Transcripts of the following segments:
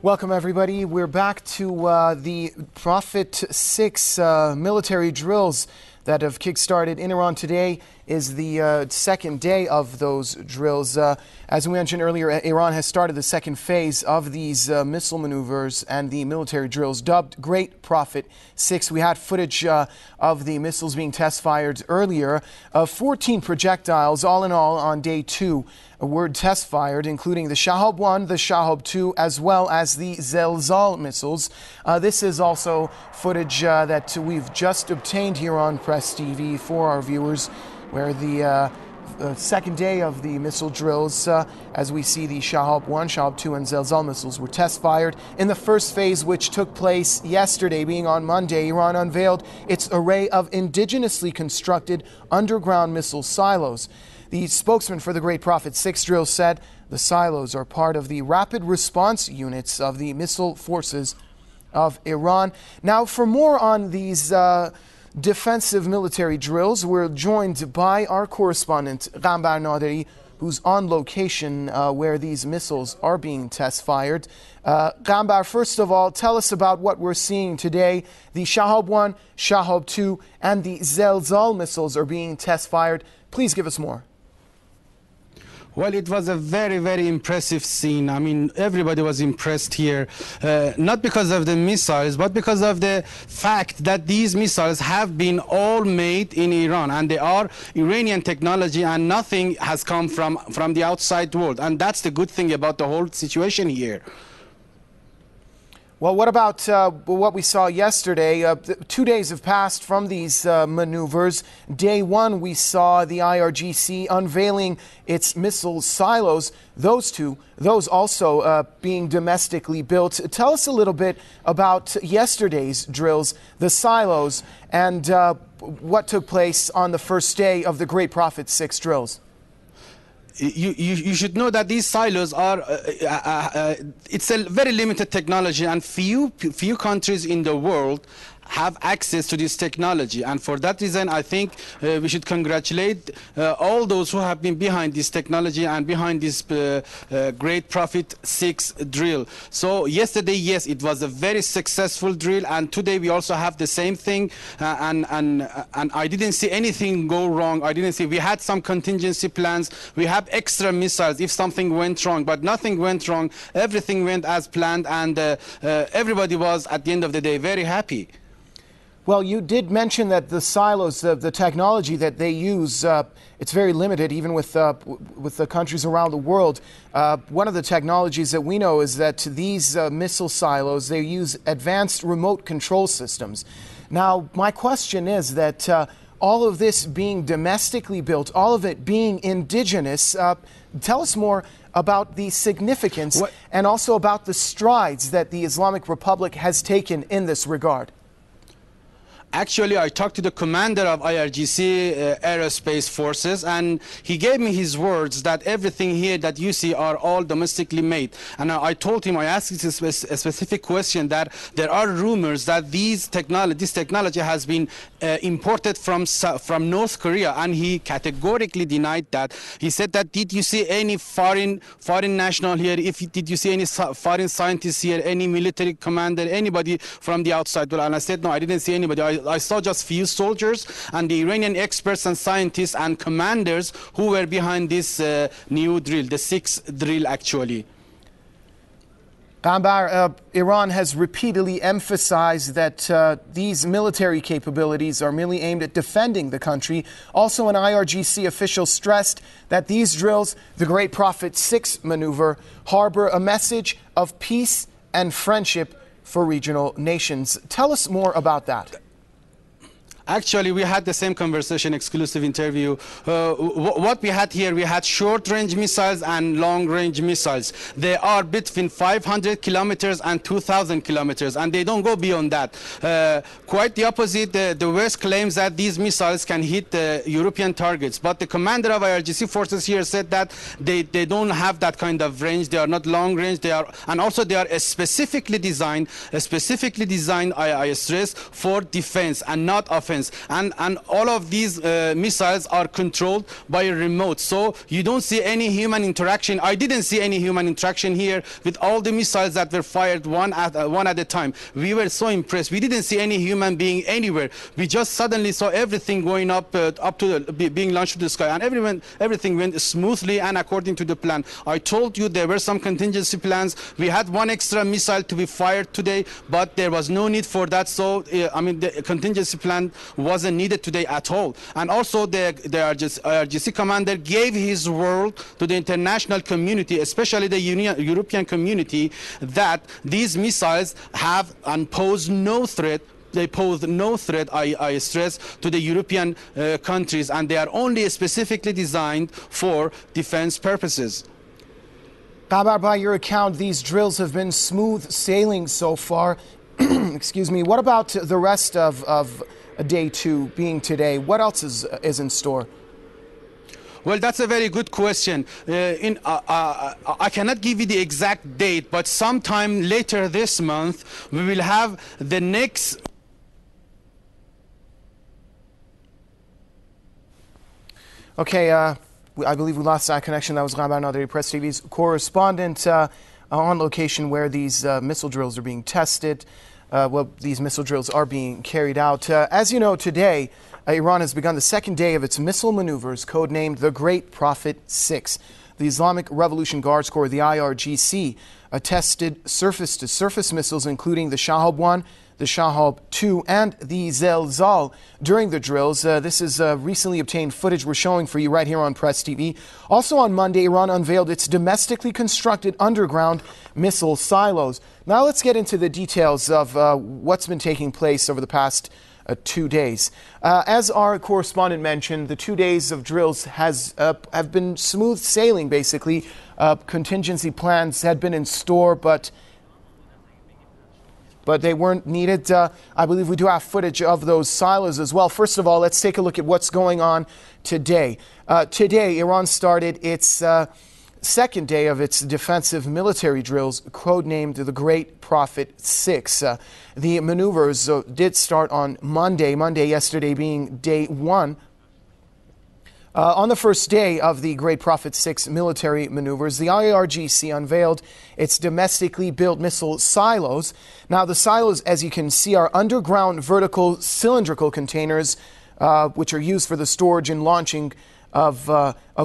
Welcome, everybody. We're back to the Prophet 6 military drills that have kick-started in Iran. Today is the second day of those drills. As we mentioned earlier, Iran has started the second phase of these missile maneuvers and the military drills dubbed Great Prophet 6. We had footage of the missiles being test-fired earlier. 14 projectiles, all in all, on day 2 were test-fired, including the Shahab 1, the Shahab 2, as well as the Zelzal missiles. This is also footage that we've just obtained here on Press TV for our viewers, where the second day of the missile drills, as we see the Shahab 1, Shahab 2, and Zelzal missiles were test-fired. In the first phase, which took place yesterday, being on Monday, Iran unveiled its array of indigenously constructed underground missile silos. The spokesman for the Great Prophet 6 drill said the silos are part of the rapid response units of the missile forces of Iran. Now, for more on these defensive military drills, we're joined by our correspondent, Gambar Naderi, who's on location where these missiles are being test-fired. Gambar, first of all, tell us about what we're seeing today. The Shahab 1, Shahab 2, and the Zelzal missiles are being test-fired. Please give us more. Well, it was a very, very impressive scene. I mean, everybody was impressed here, not because of the missiles, but because of the fact that these missiles have been all made in Iran, and they are Iranian technology, and nothing has come from the outside world. And that's the good thing about the whole situation here. Well, what about what we saw yesterday? 2 days have passed from these maneuvers. Day 1, we saw the IRGC unveiling its missile silos. Those also being domestically built. Tell us a little bit about yesterday's drills, the silos, and what took place on the first day of the Great Prophet 6 drills. You should know that these silos are, it's a very limited technology, and few countries in the world have access to this technology, and for that reason I think we should congratulate all those who have been behind this technology and behind this Great Prophet 6 drill. So yesterday, yes, it was a very successful drill, and today we also have the same thing, and I didn't see anything go wrong. I didn't see, we had some contingency plans, we have extra missiles if something went wrong, but nothing went wrong. Everything went as planned, and everybody was at the end of the day very happy. Well, you did mention that the silos, the technology that they use, it's very limited, even with the countries around the world. One of the technologies that we know is that these missile silos, they use advanced remote control systems. Now, my question is that all of this being domestically built, all of it being indigenous, tell us more about the significance and also about the strides that the Islamic Republic has taken in this regard. Actually, I talked to the commander of IRGC Aerospace Forces, and he gave me his words that everything here that you see are all domestically made. And I told him, I asked him a specific question, that there are rumors that this technology has been imported from North Korea, and he categorically denied that. He said that, did you see any foreign national here? Did you see any foreign scientists here, any military commander, anybody from the outside? Well, and I said, no, I didn't see anybody. I saw just few soldiers and the Iranian experts and scientists and commanders who were behind this new drill, the 6th drill actually. Gambar, Iran has repeatedly emphasized that these military capabilities are merely aimed at defending the country. Also, an IRGC official stressed that these drills, the Great Prophet 6 maneuver, harbor a message of peace and friendship for regional nations. Tell us more about that. Actually, we had the same conversation, exclusive interview. What we had here, we had short-range missiles and long-range missiles. They are between 500 kilometers and 2,000 kilometers, and they don't go beyond that. Quite the opposite, the West claims that these missiles can hit European targets, but the commander of IRGC forces here said that they don't have that kind of range. They are not long-range. They are, and also they are specifically designed, I stress, for defense and not offense. defense. And all of these missiles are controlled by a remote. So you don't see any human interaction. I didn't see any human interaction here with all the missiles that were fired one at a time. We were so impressed. We didn't see any human being anywhere. We just suddenly saw everything going up to being launched to the sky, and everything went smoothly and according to the plan. I told you there were some contingency plans. We had one extra missile to be fired today, but there was no need for that. So I mean, the contingency plan wasn't needed today at all. And also the IRGC commander gave his word to the international community, especially the European community, that these missiles have and pose no threat. They pose no threat, I stress, to the European countries, and they are only specifically designed for defense purposes. Babar, by your account, these drills have been smooth sailing so far. Excuse me. What about the rest of day 2 being today? What else is in store? Well, that's a very good question. I cannot give you the exact date, but sometime later this month, we will have the next... Okay, I believe we lost that connection. That was Ghabar Naderi, Press TV's correspondent on location where these missile drills are being tested. These missile drills are being carried out. As you know, today, Iran has begun the second day of its missile maneuvers, codenamed the Great Prophet 6. The Islamic Revolution Guards Corps, the IRGC, tested surface-to-surface missiles, including the Shahab 1, the Shahab 2, and the Zelzal during the drills. This is recently obtained footage we're showing for you right here on Press TV. Also on Monday, Iran unveiled its domestically constructed underground missile silos. Now let's get into the details of what's been taking place over the past 2 days. As our correspondent mentioned, the 2 days of drills have been smooth sailing, basically. Contingency plans had been in store, but they weren't needed. I believe we do have footage of those silos as well. First of all, let's take a look at what's going on today. Today, Iran started its second day of its defensive military drills, codenamed the Great Prophet 6. The maneuvers did start on Monday yesterday being day 1. On the first day of the Great Prophet 6 military maneuvers, the IRGC unveiled its domestically built missile silos. Now, the silos, as you can see, are underground vertical cylindrical containers which are used for the storage and launching of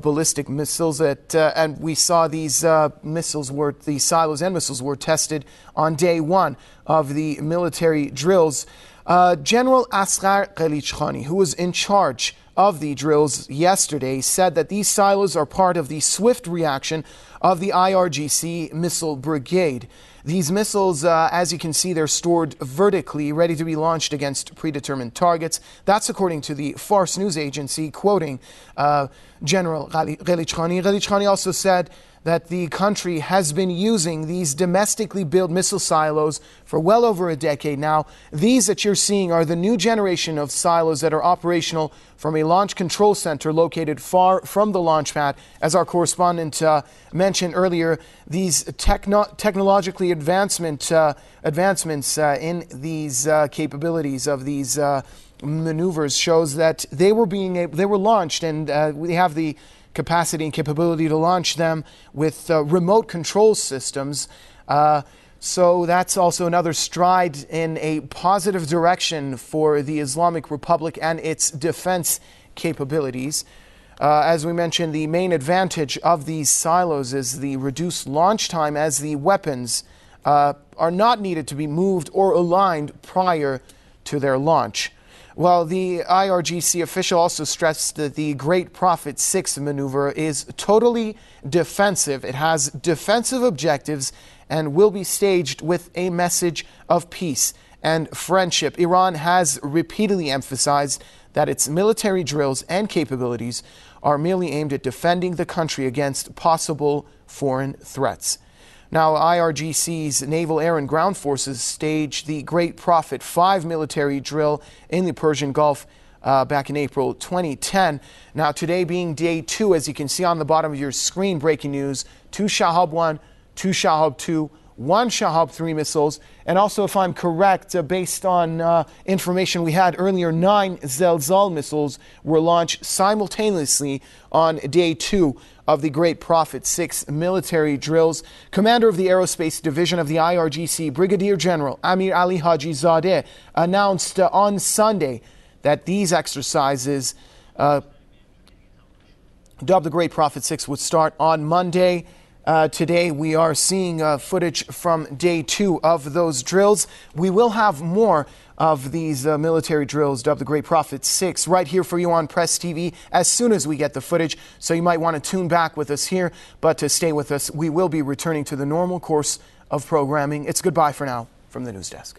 ballistic missiles. And we saw these the silos and missiles were tested on day 1 of the military drills. General Asghar Ghalichkhani, who was in charge of the drills yesterday, said that these silos are part of the swift reaction of the IRGC missile brigade. These missiles, as you can see, they're stored vertically, ready to be launched against predetermined targets. That's according to the Fars news agency, quoting General Ghalichkhani. Ghalichkhani also said that the country has been using these domestically built missile silos for well over a decade now. These that you're seeing are the new generation of silos that are operational from a launch control center located far from the launch pad. As our correspondent mentioned earlier, these technologically advancements in these capabilities of these maneuvers shows that they were launched, and we have the capacity and capability to launch them with remote control systems. So that's also another stride in a positive direction for the Islamic Republic and its defense capabilities. As we mentioned, the main advantage of these silos is the reduced launch time, as the weapons are not needed to be moved or aligned prior to their launch. Well, the IRGC official also stressed that the Great Prophet 6 maneuver is totally defensive. It has defensive objectives and will be staged with a message of peace and friendship. Iran has repeatedly emphasized that its military drills and capabilities are merely aimed at defending the country against possible foreign threats. Now, IRGC's naval, air, and ground forces staged the Great Prophet 5 military drill in the Persian Gulf back in April 2010. Now, today being day 2, as you can see on the bottom of your screen, breaking news, 2 Shahab 1, 2 Shahab 2, 1 Shahab 3 missiles, And also, if I'm correct, based on information we had earlier, 9 Zelzal missiles were launched simultaneously on day 2 of the Great Prophet 6 military drills. Commander of the Aerospace Division of the IRGC, Brigadier General Amir Ali Haji Zadeh, announced on Sunday that these exercises, dubbed the Great Prophet 6, would start on Monday. Today we are seeing footage from day 2 of those drills. We will have more of these military drills dubbed the Great Prophet 6 right here for you on Press TV as soon as we get the footage. So you might want to tune back with us here, but to stay with us, we will be returning to the normal course of programming. It's goodbye for now from the news desk.